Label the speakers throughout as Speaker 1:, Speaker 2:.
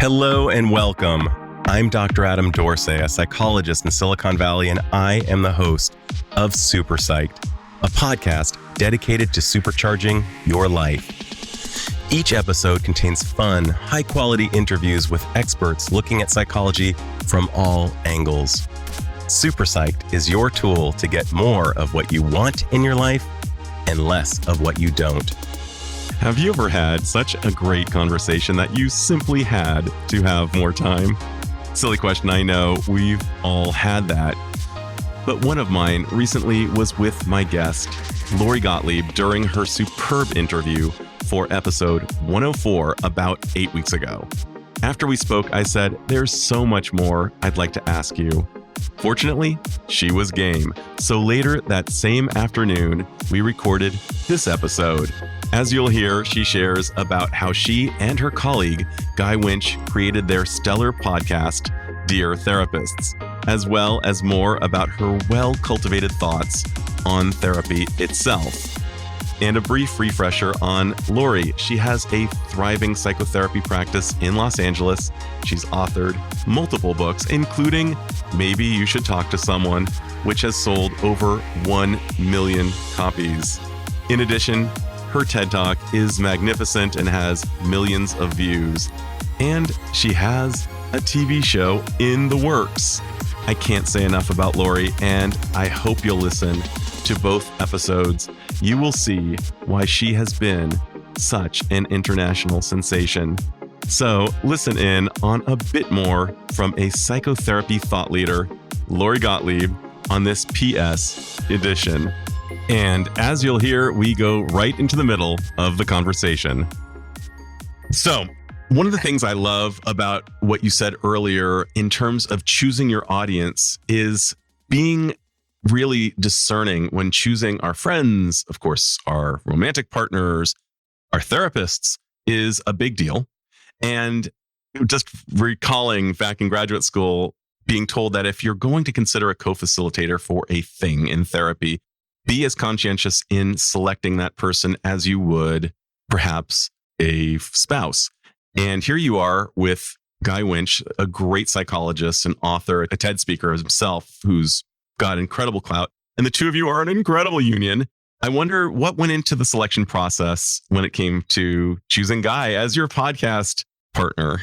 Speaker 1: Hello and welcome. I'm Dr. Adam Dorsey, a psychologist in Silicon Valley, and I am the host of Super Psyched, a podcast dedicated to supercharging your life. Each episode contains fun, high-quality interviews with experts looking at psychology from all angles. Super Psyched is your tool to get more of what you want in your life and less of what you don't. Have you ever had such a great conversation that you simply had to have more time? Silly question, I know. We've all had that. But one of mine recently was with my guest, Lori Gottlieb, during her superb interview for episode 104 about 8 weeks ago. After we spoke, I said, there's so much more I'd like to ask you. Fortunately, she was game. So later that same afternoon, we recorded this episode. As you'll hear, she shares about how she and her colleague, Guy Winch, created their stellar podcast, Dear Therapists, as well as more about her well-cultivated thoughts on therapy itself. And a brief refresher on Lori. She has a thriving psychotherapy practice in Los Angeles. She's authored multiple books, including Maybe You Should Talk to Someone, which has sold over 1 million copies. In addition, her TED Talk is magnificent and has millions of views. And she has a TV show in the works. I can't say enough about Lori, and I hope you'll listen to both episodes. You will see why she has been such an international sensation. So listen in on a bit more from a psychotherapy thought leader, Lori Gottlieb, on this PS edition. And as you'll hear, we go right into the middle of the conversation. So one of the things I love about what you said earlier in terms of choosing your audience is being really discerning when choosing our friends, of course, our romantic partners, our therapists is a big deal. And just recalling back in graduate school, being told that if you're going to consider a co-facilitator for a thing in therapy, be as conscientious in selecting that person as you would perhaps a spouse. And here you are with Guy Winch, a great psychologist, an author, a TED speaker himself, who's got incredible clout. And the two of you are an incredible union. I wonder what went into the selection process when it came to choosing Guy as your podcast partner.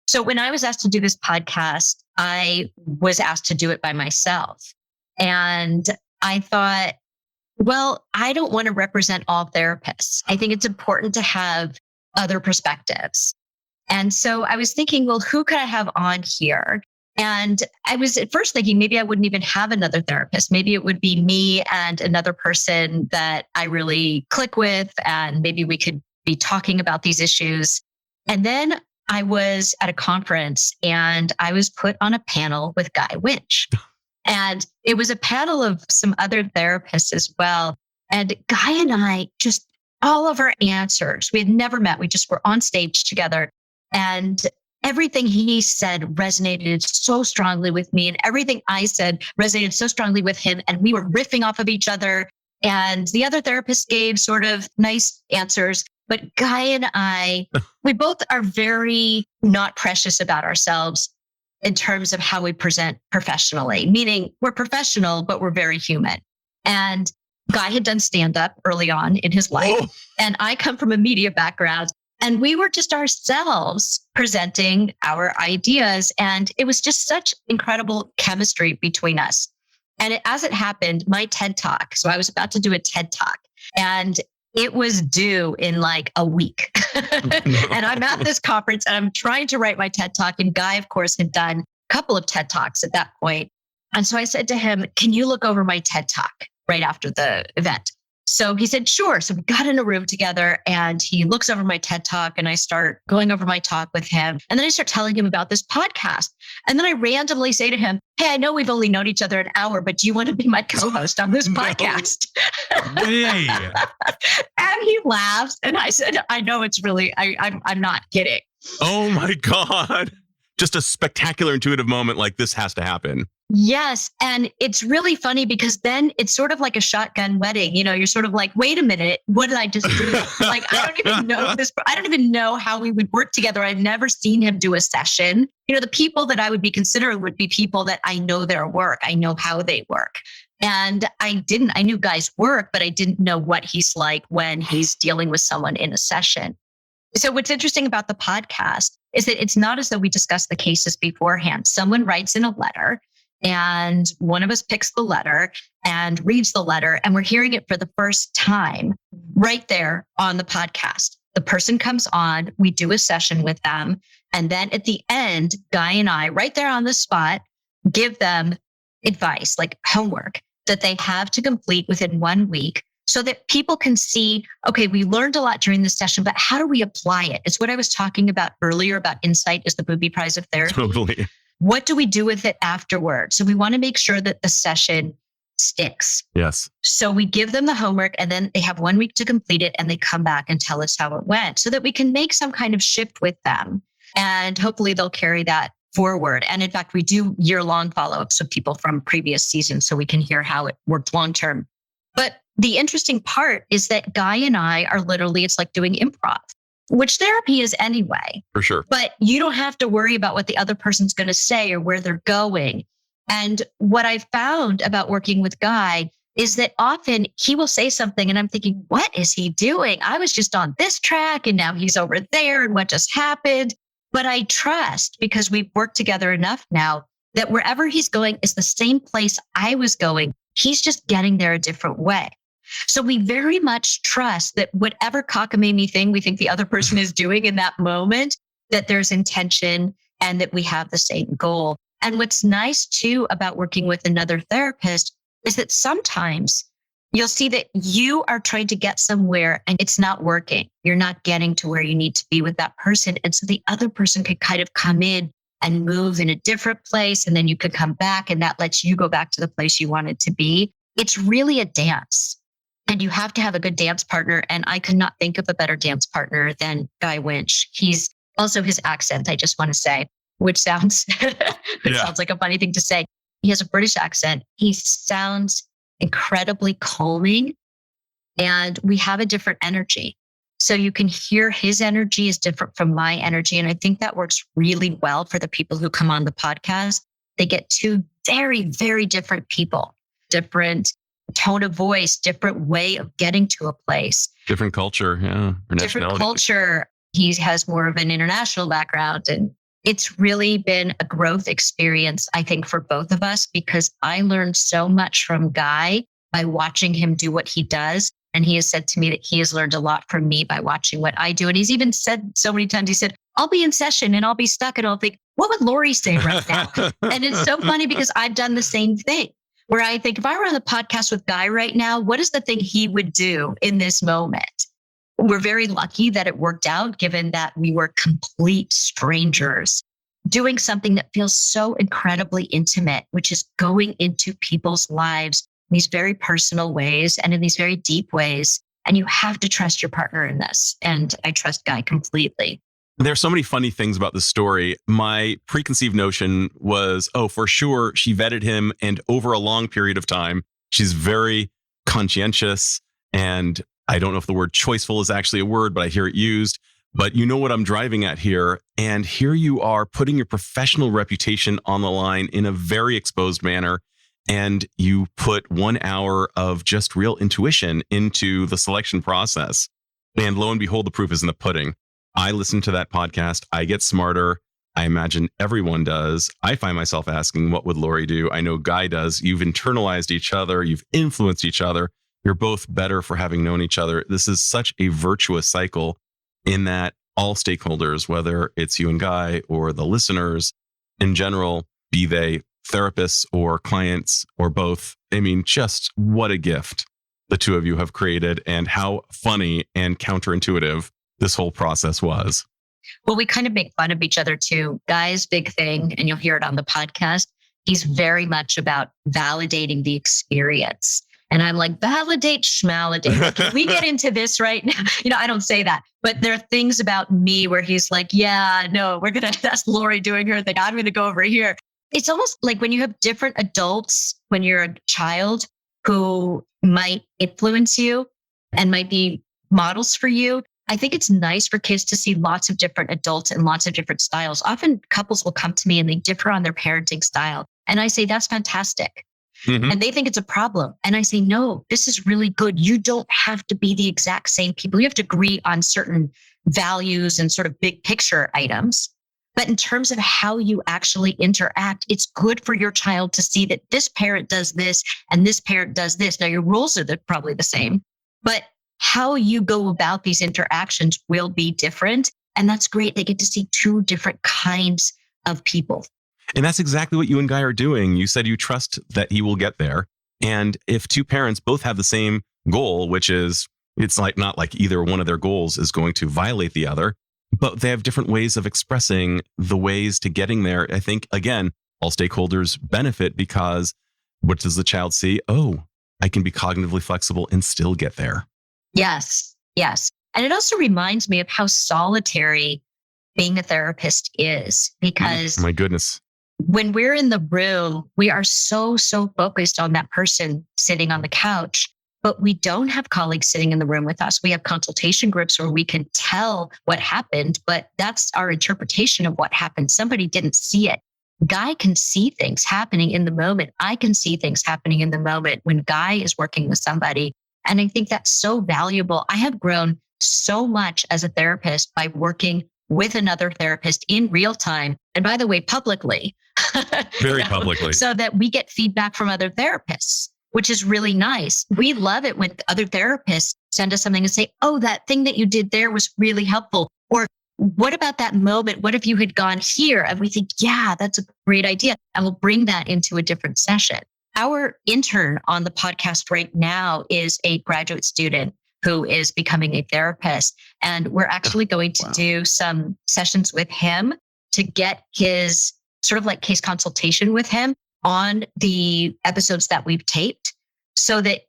Speaker 2: So when I was asked to do this podcast, I was asked to do it by myself. And I thought, well, I don't want to represent all therapists. I think it's important to have other perspectives. And so I was thinking, well, who could I have on here? And I was at first thinking maybe I wouldn't even have another therapist. Maybe it would be me and another person that I really click with, and maybe we could be talking about these issues. And then I was at a conference and I was put on a panel with Guy Winch. And it was a panel of some other therapists as well. And Guy and I, just all of our answers, we had never met. We just were on stage together. And everything he said resonated so strongly with me. And everything I said resonated so strongly with him. And we were riffing off of each other. And the other therapists gave sort of nice answers. But Guy and I, we both are very not precious about ourselves in terms of how we present professionally, meaning we're professional, but we're very human. And Guy had done stand-up early on in his life. And I come from a media background. And we were just ourselves presenting our ideas. And it was just such incredible chemistry between us. And as it happened, my TED Talk, so I was about to do a TED Talk, and it was due in like a week. And I'm at this conference and I'm trying to write my TED Talk. And Guy, of course, had done a couple of TED Talks at that point. And so I said to him, can you look over my TED Talk right after the event? So he said, sure. So we got in a room together and he looks over my TED Talk and I start going over my talk with him. And then I start telling him about this podcast. And then I randomly say to him, hey, I know we've only known each other an hour, but do you want to be my co-host on this podcast?
Speaker 1: Way.
Speaker 2: And he laughs. And I said, I know it's really, I'm not kidding.
Speaker 1: Oh my God. Just a spectacular intuitive moment like this has to happen.
Speaker 2: Yes. And it's really funny because then it's sort of like a shotgun wedding. You're sort of like, wait a minute, what did I just do? Like, I don't even know this. I don't even know how we would work together. I've never seen him do a session. The people that I would be considering would be people that I know their work. I know how they work. And I knew Guy's work, but I didn't know what he's like when he's dealing with someone in a session. So what's interesting about the podcast is that it's not as though we discuss the cases beforehand. Someone writes in a letter and one of us picks the letter and reads the letter, and we're hearing it for the first time right there on the podcast. The person comes on, we do a session with them. And then at the end, Guy and I, right there on the spot, give them advice, like homework that they have to complete within 1 week so that people can see, okay, we learned a lot during the session, but how do we apply it? It's what I was talking about earlier about insight is the booby prize of therapy.
Speaker 1: Totally.
Speaker 2: What do we do with it afterward? So we want to make sure that the session sticks.
Speaker 1: Yes.
Speaker 2: So we give them the homework and then they have 1 week to complete it and they come back and tell us how it went so that we can make some kind of shift with them. And hopefully they'll carry that forward. And in fact, we do year-long follow-ups with people from previous seasons so we can hear how it worked long-term. But the interesting part is that Guy and I are literally, it's like doing improv, which therapy is anyway.
Speaker 1: For sure.
Speaker 2: But you don't have to worry about what the other person's going to say or where they're going. And what I found about working with Guy is that often he will say something and I'm thinking, what is he doing? I was just on this track and now he's over there and what just happened? But I trust because we've worked together enough now that wherever he's going is the same place I was going. He's just getting there a different way. So we very much trust that whatever cockamamie thing we think the other person is doing in that moment, that there's intention and that we have the same goal. And what's nice too about working with another therapist is that sometimes you'll see that you are trying to get somewhere and it's not working. You're not getting to where you need to be with that person. And so the other person could kind of come in and move in a different place. And then you could come back and that lets you go back to the place you wanted to be. It's really a dance. And you have to have a good dance partner. And I could not think of a better dance partner than Guy Winch. He's also his accent, I just want to say, which sounds sounds like a funny thing to say. He has a British accent. He sounds incredibly calming and we have a different energy. So you can hear his energy is different from my energy. And I think that works really well for the people who come on the podcast. They get two very, very different people, different tone of voice, different way of getting to a place.
Speaker 1: Different culture, yeah. Or
Speaker 2: different culture. He has more of an international background. And it's really been a growth experience, I think, for both of us, because I learned so much from Guy by watching him do what he does. And he has said to me that he has learned a lot from me by watching what I do. And he's even said so many times, he said, I'll be in session and I'll be stuck and I'll think, what would Lori say right now? And it's so funny because I've done the same thing where I think if I were on the podcast with Guy right now, what is the thing he would do in this moment? We're very lucky that it worked out, given that we were complete strangers doing something that feels so incredibly intimate, which is going into people's lives in these very personal ways and in these very deep ways. And you have to trust your partner in this. And I trust Guy completely.
Speaker 1: There's so many funny things about this story. My preconceived notion was, oh, for sure, she vetted him. And over a long period of time, she's very conscientious. And I don't know if the word choiceful is actually a word, but I hear it used. But you know what I'm driving at here. And here you are putting your professional reputation on the line in a very exposed manner. And you put 1 hour of just real intuition into the selection process. And lo and behold, the proof is in the pudding. I listen to that podcast. I get smarter. I imagine everyone does. I find myself asking, what would Lori do? I know Guy does. You've internalized each other. You've influenced each other. You're both better for having known each other. This is such a virtuous cycle in that all stakeholders, whether it's you and Guy or the listeners in general, be they therapists or clients or both. I mean, just what a gift the two of you have created and how funny and counterintuitive this whole process was.
Speaker 2: Well, we kind of make fun of each other too. Guy's big thing, and you'll hear it on the podcast, he's very much about validating the experience. And I'm like, validate, schmalidate. Like, if we get into this right now, I don't say that, but there are things about me where he's like, yeah, no, that's Lori doing her thing. I'm going to go over here. It's almost like when you have different adults, when you're a child who might influence you and might be models for you. I think it's nice for kids to see lots of different adults and lots of different styles. Often couples will come to me and they differ on their parenting style. And I say, that's fantastic.
Speaker 1: Mm-hmm.
Speaker 2: And they think it's a problem. And I say, no, this is really good. You don't have to be the exact same people. You have to agree on certain values and sort of big picture items. But in terms of how you actually interact, it's good for your child to see that this parent does this and this parent does this. Now, your rules are probably the same, but how you go about these interactions will be different. And that's great. They get to see two different kinds of people.
Speaker 1: And that's exactly what you and Guy are doing. You said you trust that he will get there. And if two parents both have the same goal, which is, it's like not like either one of their goals is going to violate the other, but they have different ways of expressing the ways to getting there. I think, again, all stakeholders benefit because what does the child see? Oh, I can be cognitively flexible and still get there.
Speaker 2: Yes, yes. And it also reminds me of how solitary being a therapist is, because
Speaker 1: my goodness,
Speaker 2: when we're in the room, we are so focused on that person sitting on the couch, but we don't have colleagues sitting in the room with us. We have consultation groups where we can tell what happened, but that's our interpretation of what happened. Somebody didn't see it. Guy can see things happening in the moment. I can see things happening in the moment when Guy is working with somebody. And I think that's so valuable. I have grown so much as a therapist by working with another therapist in real time. And by the way, publicly.
Speaker 1: Very publicly.
Speaker 2: So that we get feedback from other therapists, which is really nice. We love it when other therapists send us something and say, oh, that thing that you did there was really helpful. Or what about that moment? What if you had gone here? And we think, yeah, that's a great idea. And we'll bring that into a different session. Our intern on the podcast right now is a graduate student who is becoming a therapist. And we're actually going to do some sessions with him to get his sort of like case consultation with him on the episodes that we've taped so that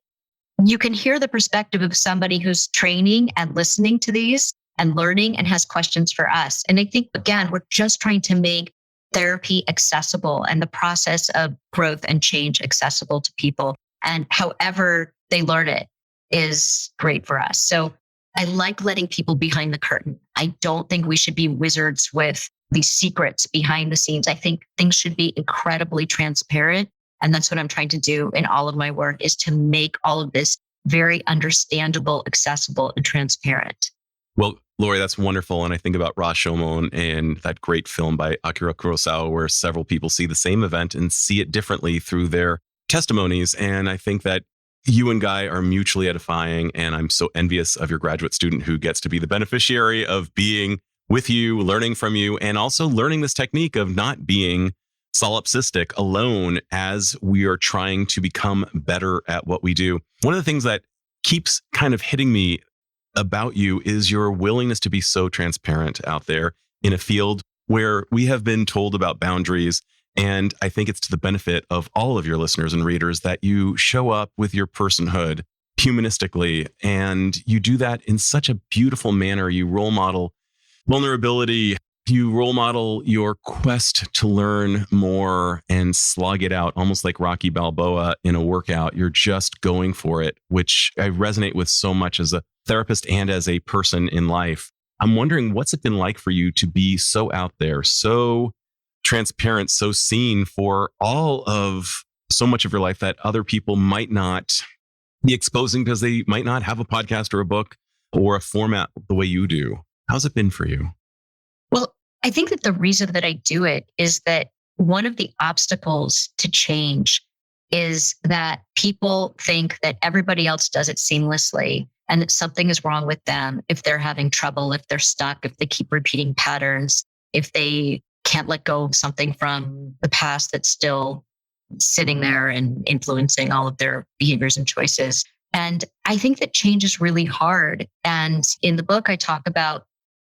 Speaker 2: you can hear the perspective of somebody who's training and listening to these and learning and has questions for us. And I think, again, we're just trying to make therapy accessible and the process of growth and change accessible to people. And however they learn it is great for us. So I like letting people behind the curtain. I don't think we should be wizards with these secrets behind the scenes. I think things should be incredibly transparent. And that's what I'm trying to do in all of my work, is to make all of this very understandable, accessible, and transparent.
Speaker 1: Well, Lori, that's wonderful. And I think about Rashomon and that great film by Akira Kurosawa, where several people see the same event and see it differently through their testimonies. And I think that you and Guy are mutually edifying. And I'm so envious of your graduate student who gets to be the beneficiary of being with you, learning from you, and also learning this technique of not being solipsistic alone as we are trying to become better at what we do. One of the things that keeps kind of hitting me about you is your willingness to be so transparent out there in a field where we have been told about boundaries. And I think it's to the benefit of all of your listeners and readers that you show up with your personhood humanistically. And you do that in such a beautiful manner. You role model vulnerability. You role model your quest to learn more and slog it out, almost like Rocky Balboa in a workout. You're just going for it, which I resonate with so much as a therapist and as a person in life. I'm wondering, what's it been like for you to be so out there, so transparent, so seen for all of so much of your life that other people might not be exposing because they might not have a podcast or a book or a format the way you do? How's it been for you?
Speaker 2: Well, I think that the reason that I do it is that one of the obstacles to change is that people think that everybody else does it seamlessly and that something is wrong with them if they're having trouble, if they're stuck, if they keep repeating patterns, if they can't let go of something from the past that's still sitting there and influencing all of their behaviors and choices. And I think that change is really hard. And in the book, I talk about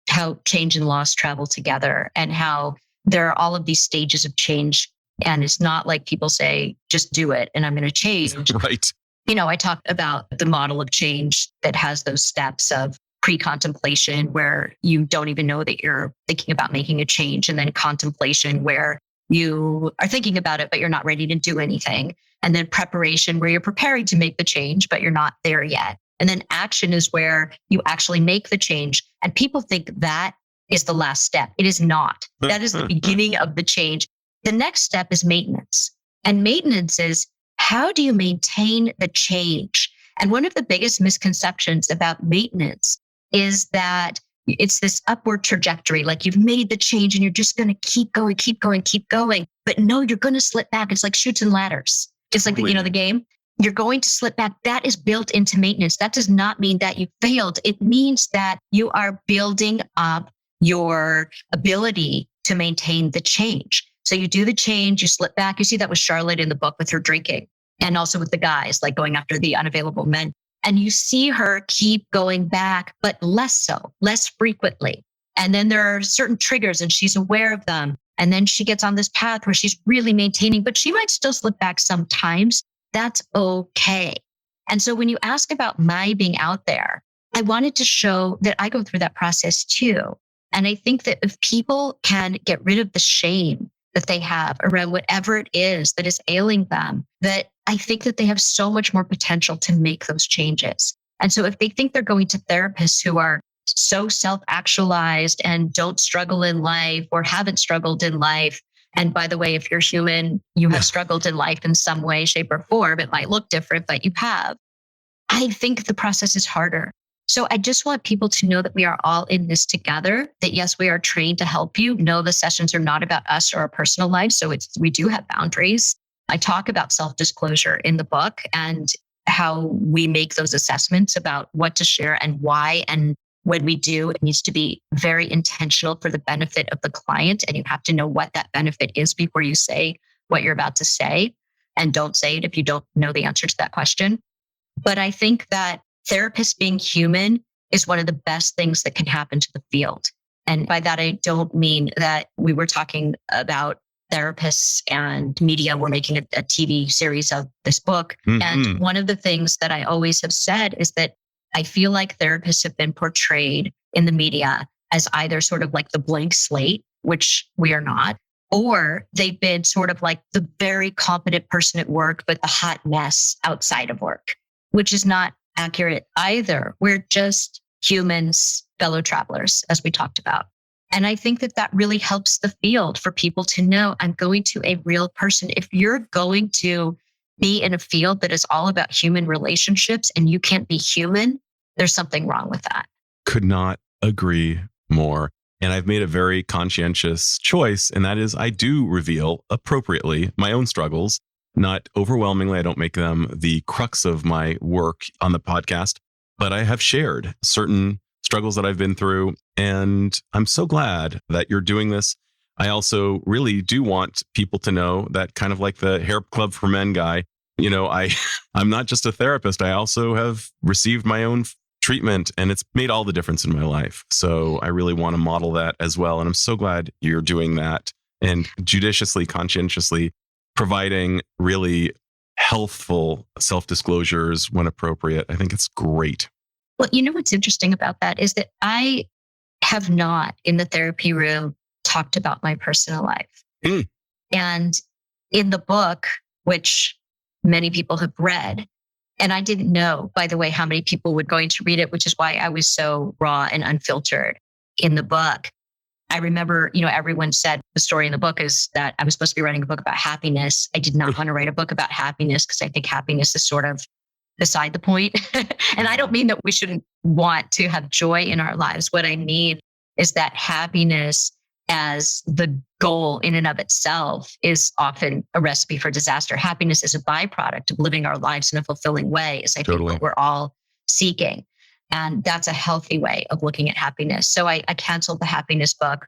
Speaker 2: how change and loss travel together and how there are all of these stages of change. And it's not like people say, just do it and I'm going to change.
Speaker 1: Right.
Speaker 2: You know, I talk about the model of change that has those steps of pre-contemplation where you don't even know that you're thinking about making a change, and then contemplation where you are thinking about it, but you're not ready to do anything. And then preparation, where you're preparing to make the change, but you're not there yet. And then action is where you actually make the change. And people think that is the last step. It is not. That is the beginning of the change. The next step is maintenance. And maintenance is, how do you maintain the change? And one of the biggest misconceptions about maintenance is that it's this upward trajectory. Like you've made the change and you're just going to keep going, keep going, keep going. But no, you're going to slip back. It's like Chutes and Ladders. It's like, the game. You're going to slip back. That is built into maintenance. That does not mean that you failed. It means that you are building up your ability to maintain the change. So you do the change, you slip back. You see that with Charlotte in the book with her drinking, and also with the guys, like going after the unavailable men. And you see her keep going back, but less so, less frequently. And then there are certain triggers and she's aware of them. And then she gets on this path where she's really maintaining, but she might still slip back sometimes. That's okay. And so when you ask about my being out there, I wanted to show that I go through that process too. And I think that if people can get rid of the shame that they have around whatever it is that is ailing them, that I think that they have so much more potential to make those changes. And so if they think they're going to therapists who are so self-actualized and don't struggle in life or haven't struggled in life, and by the way, if you're human, you have struggled in life in some way, shape, or form. It might look different, but you have. I think the process is harder. So I just want people to know that we are all in this together, that yes, we are trained to help you. No, the sessions are not about us or our personal lives. So we do have boundaries. I talk about self-disclosure in the book and how we make those assessments about what to share and why. And when we do, it needs to be very intentional for the benefit of the client. And you have to know what that benefit is before you say what you're about to say. And don't say it if you don't know the answer to that question. But I think that therapists being human is one of the best things that can happen to the field. And by that, I don't mean that we were talking about therapists and media. We're making a TV series of this book. Mm-hmm. And one of the things that I always have said is that I feel like therapists have been portrayed in the media as either sort of like the blank slate, which we are not, or they've been sort of like the very competent person at work, but the hot mess outside of work, which is not accurate either. We're just humans, fellow travelers, as we talked about. And I think that that really helps the field for people to know I'm going to a real person. If you're going to be in a field that is all about human relationships and you can't be human, there's something wrong with that.
Speaker 3: Could not agree more. And I've made a very conscientious choice, and that is I do reveal appropriately my own struggles, not overwhelmingly. I don't make them the crux of my work on the podcast, but I have shared certain struggles that I've been through. And I'm so glad that you're doing this. I also really do want people to know that, kind of like the hair club for men guy, I'm not just a therapist. I also have received my own treatment, and it's made all the difference in my life. So I really want to model that as well. And I'm so glad you're doing that and judiciously, conscientiously providing really healthful self-disclosures when appropriate. I think it's great.
Speaker 2: Well, what's interesting about that is that I have not in the therapy room talked about my personal life. And in the book, which many people have read, and I didn't know, by the way, how many people were going to read it, which is why I was so raw and unfiltered in the book. I remember, everyone said the story in the book is that I was supposed to be writing a book about happiness. I did not want to write a book about happiness because I think happiness is sort of beside the point. And I don't mean that we shouldn't want to have joy in our lives. What I mean is that happiness as the goal in and of itself is often a recipe for disaster. Happiness is a byproduct of living our lives in a fulfilling way, is I think what we're all seeking. And that's a healthy way of looking at happiness. So I canceled the happiness book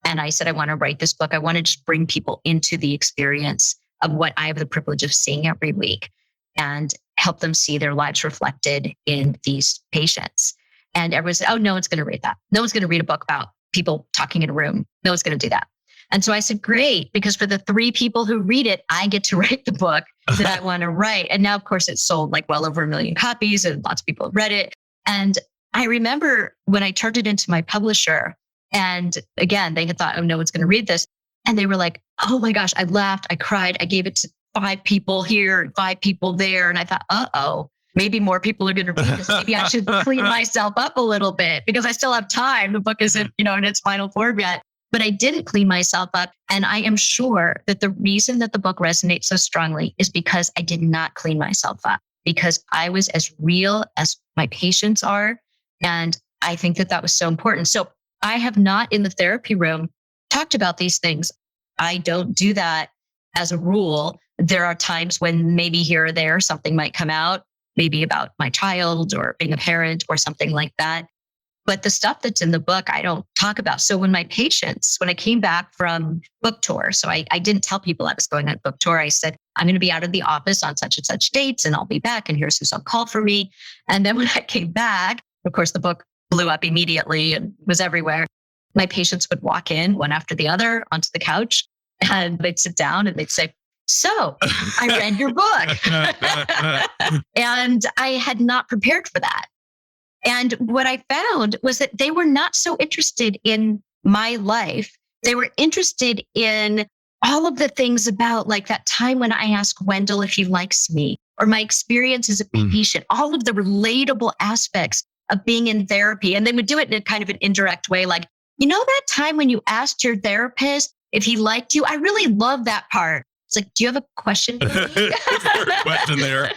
Speaker 2: and I said, I want to write this book. I want to just bring people into the experience of what I have the privilege of seeing every week and help them see their lives reflected in these patients. And everyone said, oh, no one's going to read that. No one's going to read a book about people talking in a room. No one's going to do that. And so I said, great, because for the 3 people who read it, I get to write the book that I want to write. And now, of course, it's sold like well over 1 million copies and lots of people have read it. And I remember when I turned it into my publisher, and again, they had thought, oh, no one's going to read this. And they were like, oh my gosh, I laughed, I cried, I gave it to 5 people here and 5 people there. And I thought, uh-oh, maybe more people are going to read this. Maybe I should clean myself up a little bit because I still have time. The book isn't, in its final form yet. But I didn't clean myself up. And I am sure that the reason that the book resonates so strongly is because I did not clean myself up, because I was as real as my patients are. And I think that was so important. So I have not in the therapy room talked about these things. I don't do that as a rule. There are times when maybe here or there something might come out, maybe about my child or being a parent or something like that. But the stuff that's in the book, I don't talk about. So when I came back from book tour, so I didn't tell people I was going on book tour. I said, I'm going to be out of the office on such and such dates and I'll be back. And here's who's on call for me. And then when I came back, of course, the book blew up immediately and was everywhere. My patients would walk in one after the other onto the couch and they'd sit down and they'd say, so I read your book. And I had not prepared for that. And what I found was that they were not so interested in my life. They were interested in all of the things about like that time when I asked Wendell if he likes me or my experience as a patient, all of the relatable aspects of being in therapy. And they would do it in a kind of an indirect way. Like, that time when you asked your therapist if he liked you? I really love that part. It's like, do you have a question for me?
Speaker 3: There's a question there.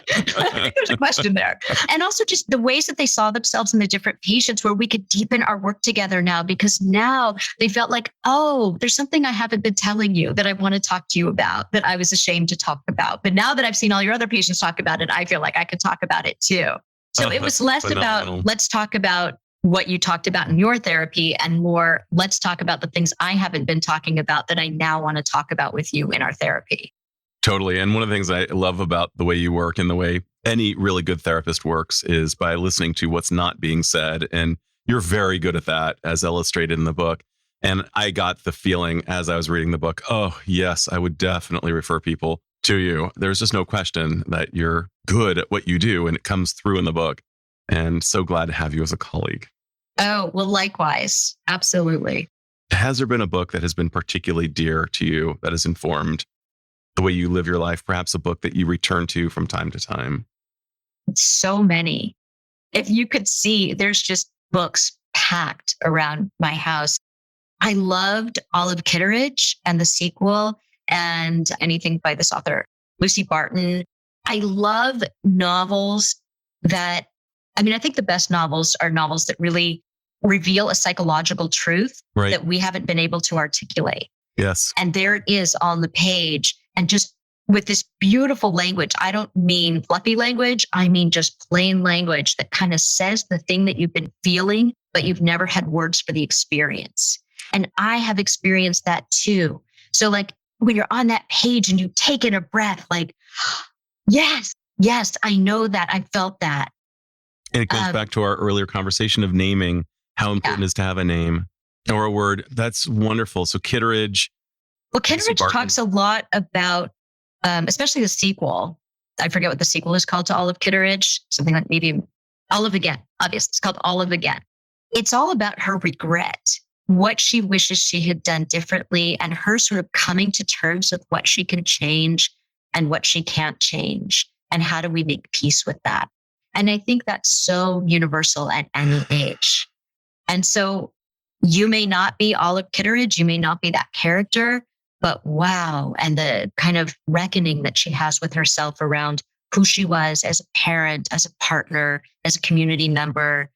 Speaker 2: There's a question there. And also just the ways that they saw themselves in the different patients where we could deepen our work together now, because now they felt like, oh, there's something I haven't been telling you that I want to talk to you about that I was ashamed to talk about. But now that I've seen all your other patients talk about it, I feel like I could talk about it too. So it was less about, let's talk about what you talked about in your therapy and more, let's talk about the things I haven't been talking about that I now want to talk about with you in our therapy.
Speaker 3: Totally. And one of the things I love about the way you work and the way any really good therapist works is by listening to what's not being said. And you're very good at that, as illustrated in the book. And I got the feeling as I was reading the book, oh, yes, I would definitely refer people to you. There's just no question that you're good at what you do, and it comes through in the book. And so glad to have you as a colleague.
Speaker 2: Oh, well, likewise. Absolutely.
Speaker 3: Has there been a book that has been particularly dear to you that has informed the way you live your life? Perhaps a book that you return to from time to time?
Speaker 2: So many. If you could see, there's just books packed around my house. I loved Olive Kitteridge and the sequel and anything by this author, Lucy Barton. I love novels that, I think the best novels are novels that really reveal a psychological truth that we haven't been able to articulate.
Speaker 3: Yes.
Speaker 2: And there it is on the page. And just with this beautiful language, I don't mean fluffy language. I mean just plain language that kind of says the thing that you've been feeling, but you've never had words for the experience. And I have experienced that too. So like when you're on that page and you take in a breath, like, yes, I know that. I felt that.
Speaker 3: And it goes back to our earlier conversation of naming, how important it is to have a name or a word. That's wonderful. So Kitteridge.
Speaker 2: Well, Kitteridge talks a lot about, especially the sequel. I forget what the sequel is called to Olive Kitteridge. Something like maybe Olive Again. Obviously, it's called Olive Again. It's all about her regret, what she wishes she had done differently, and her sort of coming to terms with what she can change and what she can't change. And how do we make peace with that? And I think that's so universal at any age. And so you may not be Olive Kitteridge, you may not be that character, but wow. And the kind of reckoning that she has with herself around who she was as a parent, as a partner, as a community member,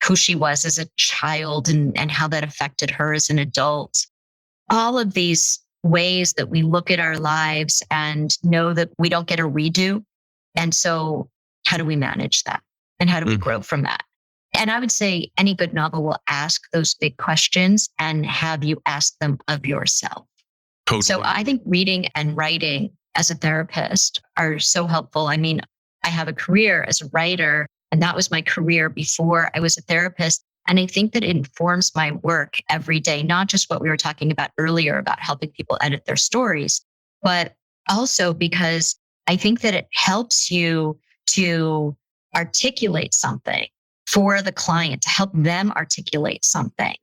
Speaker 2: who she was as a child and how that affected her as an adult. All of these ways that we look at our lives and know that we don't get a redo. And so how do we manage that? And how do we grow from that? And I would say any good novel will ask those big questions and have you ask them of yourself. Totally. So I think reading and writing as a therapist are so helpful. I mean, I have a career as a writer, and that was my career before I was a therapist. And I think that it informs my work every day, not just what we were talking about earlier about helping people edit their stories, but also because I think that it helps you to articulate something for the client, to help them articulate something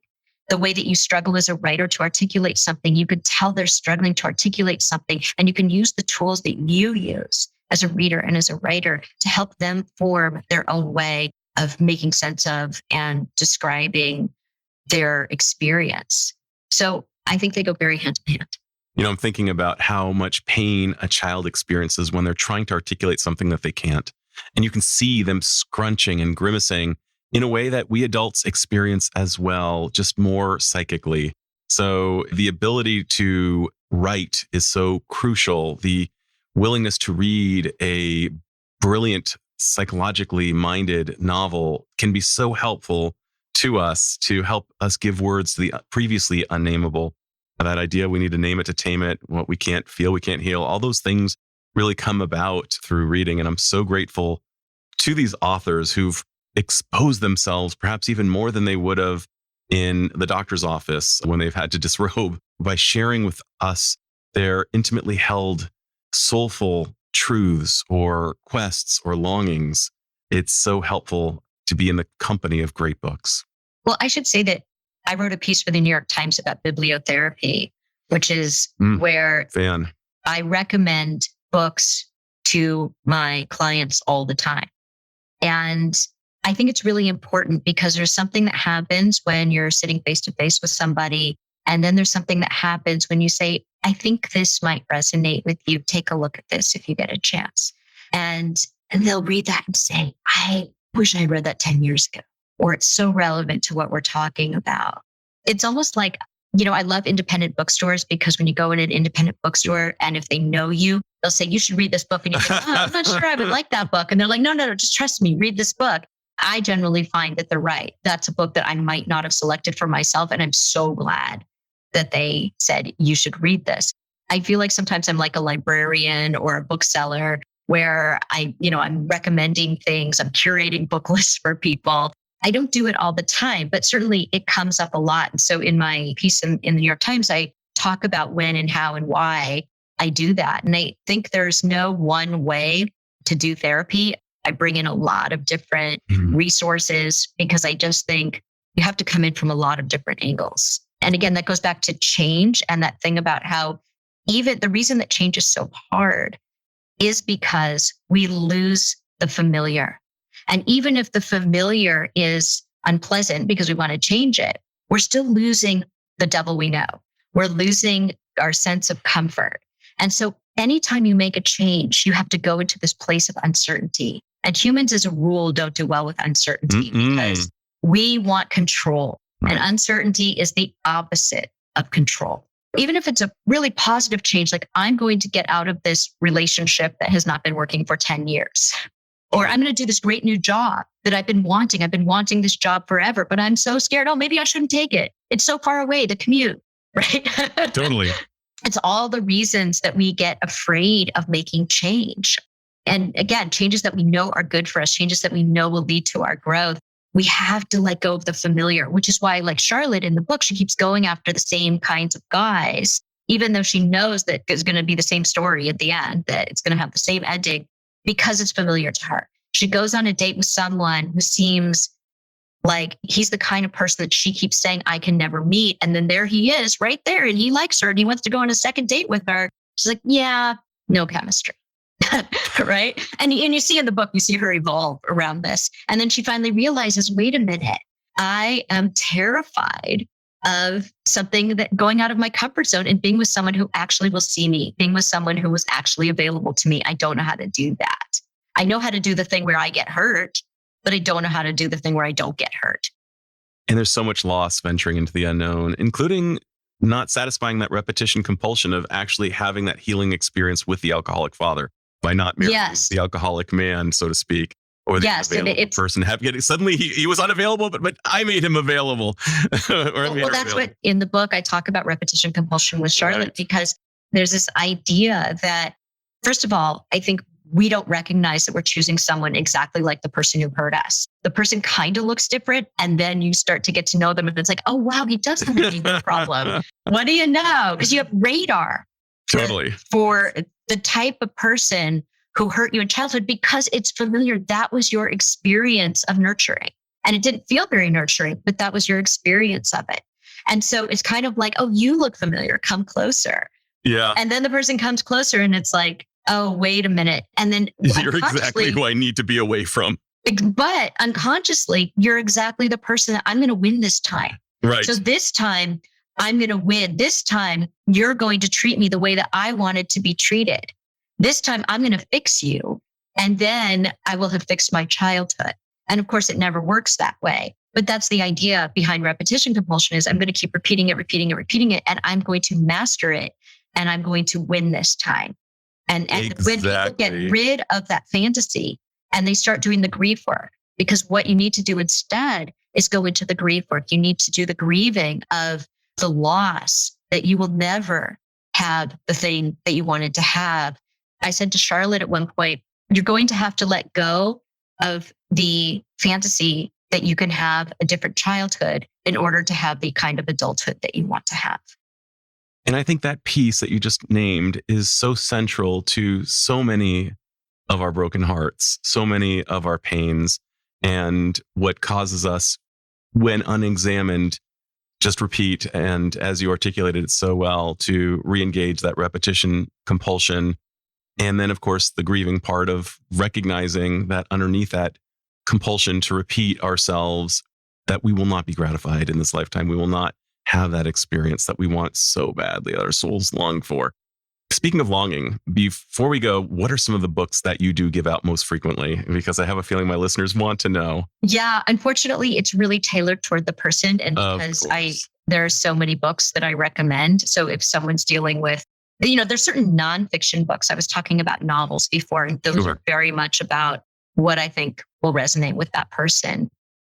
Speaker 2: the way that you struggle as a writer to articulate something, you could tell they're struggling to articulate something. And you can use the tools that you use as a reader and as a writer to help them form their own way of making sense of and describing their experience. So I think they go very hand in hand.
Speaker 3: I'm thinking about how much pain a child experiences when they're trying to articulate something that they can't. And you can see them scrunching and grimacing in a way that we adults experience as well, just more psychically. So the ability to write is so crucial. The willingness to read a brilliant, psychologically minded novel can be so helpful to us to help us give words to the previously unnameable. That idea, we need to name it to tame it. What we can't feel, we can't heal. All those things really come about through reading. And I'm so grateful to these authors who've exposed themselves perhaps even more than they would have in the doctor's office when they've had to disrobe by sharing with us their intimately held, soulful truths or quests or longings. It's so helpful to be in the company of great books.
Speaker 2: Well, I should say that I wrote a piece for the New York Times about bibliotherapy, which is where I recommend books to my clients all the time. And I think it's really important because there's something that happens when you're sitting face to face with somebody. And then there's something that happens when you say, I think this might resonate with you. Take a look at this if you get a chance. And they'll read that and say, I wish I read that 10 years ago. Or it's so relevant to what we're talking about. It's almost like, I love independent bookstores because when you go in an independent bookstore and if they know you, they'll say, you should read this book. And you're like, I'm not sure I would like that book. And they're like, no, just trust me, read this book. I generally find that they're right. That's a book that I might not have selected for myself. And I'm so glad that they said, you should read this. I feel like sometimes I'm like a librarian or a bookseller where I'm recommending things. I'm curating book lists for people. I don't do it all the time, but certainly it comes up a lot. And so in my piece in the New York Times, I talk about when and how and why I do that. And I think there's no one way to do therapy. I bring in a lot of different resources because I just think you have to come in from a lot of different angles. And again, that goes back to change and that thing about how even the reason that change is so hard is because we lose the familiar. And even if the familiar is unpleasant because we want to change it, we're still losing the devil we know. We're losing our sense of comfort. And so anytime you make a change, you have to go into this place of uncertainty. And humans as a rule don't do well with uncertainty because we want control. And uncertainty is the opposite of control. Even if it's a really positive change, like I'm going to get out of this relationship that has not been working for 10 years. Or I'm going to do this great new job that I've been wanting. I've been wanting this job forever, but I'm so scared. Oh, maybe I shouldn't take it. It's so far away, the commute, right?
Speaker 3: Totally.
Speaker 2: It's all the reasons that we get afraid of making change. And again, changes that we know are good for us, changes that we know will lead to our growth. We have to let go of the familiar, which is why, like Charlotte in the book, she keeps going after the same kinds of guys, even though she knows that it's going to be the same story at the end, that it's going to have the same ending. Because it's familiar to her. She goes on a date with someone who seems like he's the kind of person that she keeps saying, I can never meet. And then there he is right there and he likes her and he wants to go on a second date with her. She's like, yeah, no chemistry. Right. And you see in the book, you see her evolve around this. And then she finally realizes, wait a minute, I am terrified of something that going out of my comfort zone and being with someone who actually will see me, being with someone who was actually available to me. I don't know how to do that. I know how to do the thing where I get hurt, but I don't know how to do the thing where I don't get hurt.
Speaker 3: And there's so much loss venturing into the unknown, including not satisfying that repetition compulsion of actually having that healing experience with the alcoholic father by not marrying the alcoholic man, so to speak. Or the unavailable person. Suddenly he was unavailable, but I made him available.
Speaker 2: Well, that's what in the book I talk about repetition compulsion with Charlotte, because there's this idea that, first of all, I think we don't recognize that we're choosing someone exactly like the person who hurt us. The person kind of looks different. And then you start to get to know them. And it's like, oh, wow, he does have a deep problem. What do you know? Because you have radar.
Speaker 3: Totally.
Speaker 2: For the type of person who hurt you in childhood because it's familiar. That was your experience of nurturing. And it didn't feel very nurturing, but that was your experience of it. And so it's kind of like, oh, you look familiar, come closer.
Speaker 3: Yeah.
Speaker 2: And then the person comes closer and it's like, oh, wait a minute. And then
Speaker 3: You're exactly who I need to be away from.
Speaker 2: But unconsciously, you're exactly the person that I'm going to win this time.
Speaker 3: Right.
Speaker 2: So this time I'm going to win. This time you're going to treat me the way that I wanted to be treated. This time I'm going to fix you. And then I will have fixed my childhood. And of course, it never works that way. But that's the idea behind repetition compulsion is I'm going to keep repeating it. And I'm going to master it. And I'm going to win this time. And when people get rid of that fantasy and they start doing the grief work, because what you need to do instead is go into the grief work. You need to do the grieving of the loss that you will never have the thing that you wanted to have. I said to Charlotte at one point, you're going to have to let go of the fantasy that you can have a different childhood in order to have the kind of adulthood that you want to have.
Speaker 3: And I think that piece that you just named is so central to so many of our broken hearts, so many of our pains, and what causes us, when unexamined, just repeat. And as you articulated it so well, to re-engage that repetition compulsion. And then, of course, the grieving part of recognizing that underneath that compulsion to repeat ourselves, that we will not be gratified in this lifetime. We will not have that experience that we want so badly, that our souls long for. Speaking of longing, before we go, what are some of the books that you do give out most frequently? Because I have a feeling my listeners want to know.
Speaker 2: Yeah, unfortunately, it's really tailored toward the person. And because there are so many books that I recommend. So if someone's dealing with, there's certain nonfiction books. I was talking about novels before, and those are very much about what I think will resonate with that person.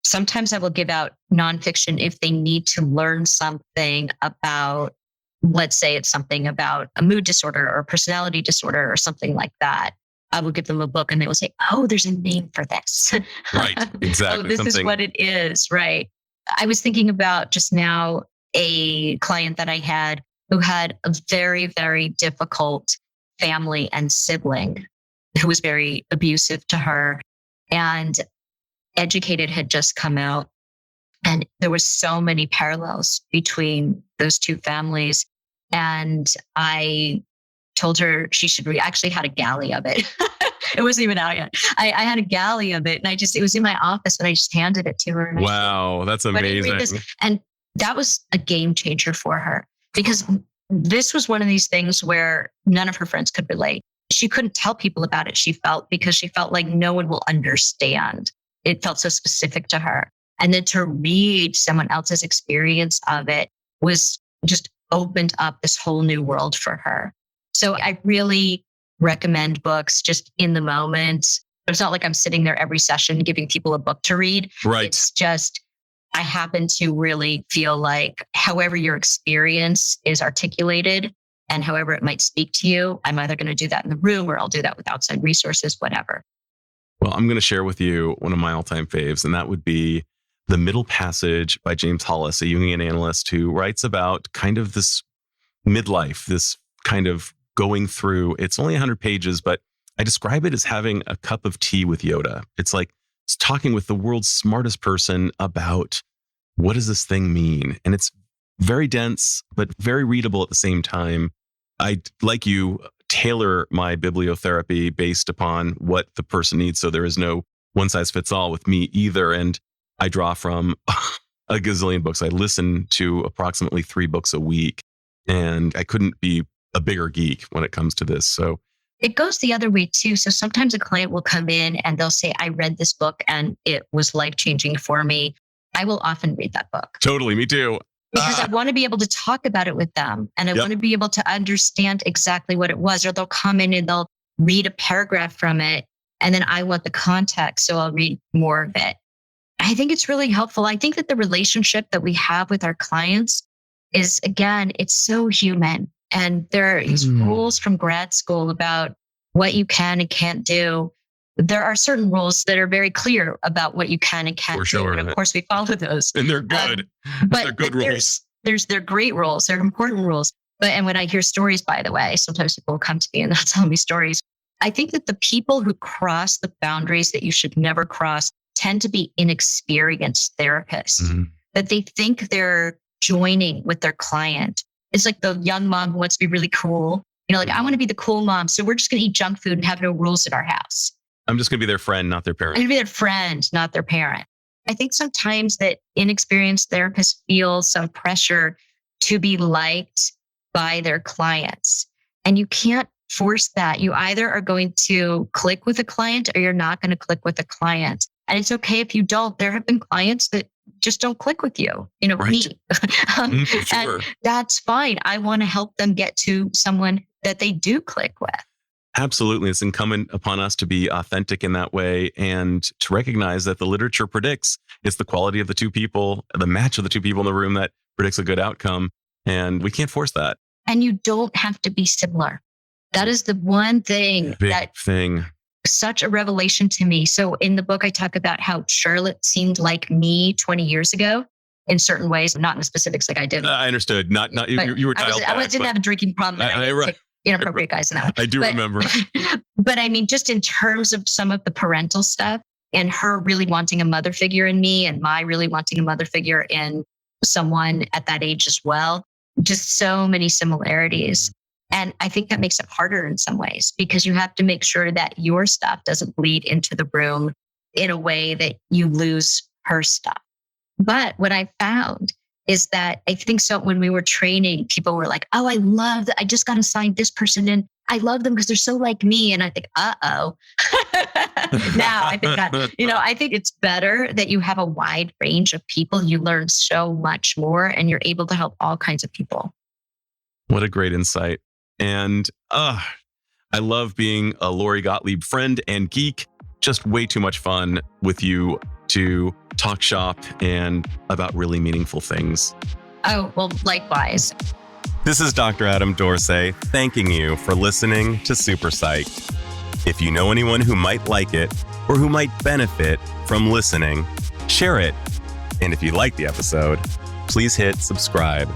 Speaker 2: Sometimes I will give out nonfiction if they need to learn something about, let's say it's something about a mood disorder or a personality disorder or something like that. I will give them a book and they will say, oh, there's a name for this.
Speaker 3: Right, exactly.
Speaker 2: Oh, this is what it is, right? I was thinking about just now a client that I had who had a very, very difficult family and sibling who was very abusive to her. And Educated had just come out, and there was so many parallels between those two families. And I told her she should read. I actually had a galley of it. It wasn't even out yet. I had a galley of it, and it was in my office, and I just handed it to her.
Speaker 3: Wow, that's amazing.
Speaker 2: And that was a game changer for her, because this was one of these things where none of her friends could relate. She couldn't tell people about it, because she felt like no one will understand. It felt so specific to her. And then to read someone else's experience of it was just opened up this whole new world for her. So I really recommend books just in the moment. It's not like I'm sitting there every session giving people a book to read.
Speaker 3: Right.
Speaker 2: It's just, I happen to really feel like however your experience is articulated and however it might speak to you, I'm either going to do that in the room or I'll do that with outside resources, whatever.
Speaker 3: Well, I'm going to share with you one of my all-time faves, and that would be The Middle Passage by James Hollis, a Jungian analyst who writes about kind of this midlife, this kind of going through. It's only 100 pages, but I describe it as having a cup of tea with Yoda. It's like it's talking with the world's smartest person about what does this thing mean? And it's very dense, but very readable at the same time. I, like you, tailor my bibliotherapy based upon what the person needs. So there is no one size fits all with me either. And I draw from a gazillion books. I listen to approximately 3 books a week, and I couldn't be a bigger geek when it comes to this. So
Speaker 2: it goes the other way too. So sometimes a client will come in and they'll say, I read this book and it was life-changing for me. I will often read that book.
Speaker 3: Totally. Me too.
Speaker 2: Because I want to be able to talk about it with them. And I want to be able to understand exactly what it was. Or they'll come in and they'll read a paragraph from it. And then I want the context. So I'll read more of it. I think it's really helpful. I think that the relationship that we have with our clients is, again, it's so human. And there are these rules from grad school about what you can and can't do. There are certain rules that are very clear about what you can and can't do. And of course, we follow those.
Speaker 3: And they're good.
Speaker 2: But
Speaker 3: they're good rules.
Speaker 2: They're great rules. They're important rules. And when I hear stories, by the way, sometimes people will come to me and they'll tell me stories. I think that the people who cross the boundaries that you should never cross tend to be inexperienced therapists. That they think they're joining with their client. It's like the young mom who wants to be really cool. Like, I want to be the cool mom. So we're just going to eat junk food and have no rules in our house.
Speaker 3: I'm just going to be their friend, not their parent.
Speaker 2: I'm going to be their friend, not their parent. I think sometimes that inexperienced therapists feel some pressure to be liked by their clients. And you can't force that. You either are going to click with a client or you're not going to click with a client. And it's okay if you don't. There have been clients that just don't click with you,
Speaker 3: Right.
Speaker 2: me.
Speaker 3: Sure.
Speaker 2: And that's fine. I want to help them get to someone that they do click with.
Speaker 3: Absolutely. It's incumbent upon us to be authentic in that way and to recognize that the literature predicts it's the quality of the two people, the match of the two people in the room that predicts a good outcome. And we can't force that.
Speaker 2: And you don't have to be similar. That is the one thing such a revelation to me. So in the book, I talk about how Charlotte seemed like me 20 years ago in certain ways, not in the specifics like I did.
Speaker 3: I understood. Not you were dialed back.
Speaker 2: I didn't have a drinking problem.
Speaker 3: Right.
Speaker 2: Inappropriate guys in that way.
Speaker 3: I do remember.
Speaker 2: But I mean, just in terms of some of the parental stuff and her really wanting a mother figure in me and my really wanting a mother figure in someone at that age as well, just so many similarities. And I think that makes it harder in some ways because you have to make sure that your stuff doesn't bleed into the room in a way that you lose her stuff. But what I found is that I think so when we were training, people were like, oh, I love that. I just got assigned this person in. I love them because they're so like me. And I think, uh-oh. Now I think that, I think it's better that you have a wide range of people. You learn so much more and you're able to help all kinds of people.
Speaker 3: What a great insight. And I love being a Lori Gottlieb friend and geek. Just way too much fun with you to talk shop and about really meaningful things.
Speaker 2: Oh, well, likewise.
Speaker 1: This is Dr. Adam Dorsey thanking you for listening to Super Psyched. If you know anyone who might like it or who might benefit from listening, share it. And if you like the episode, please hit subscribe.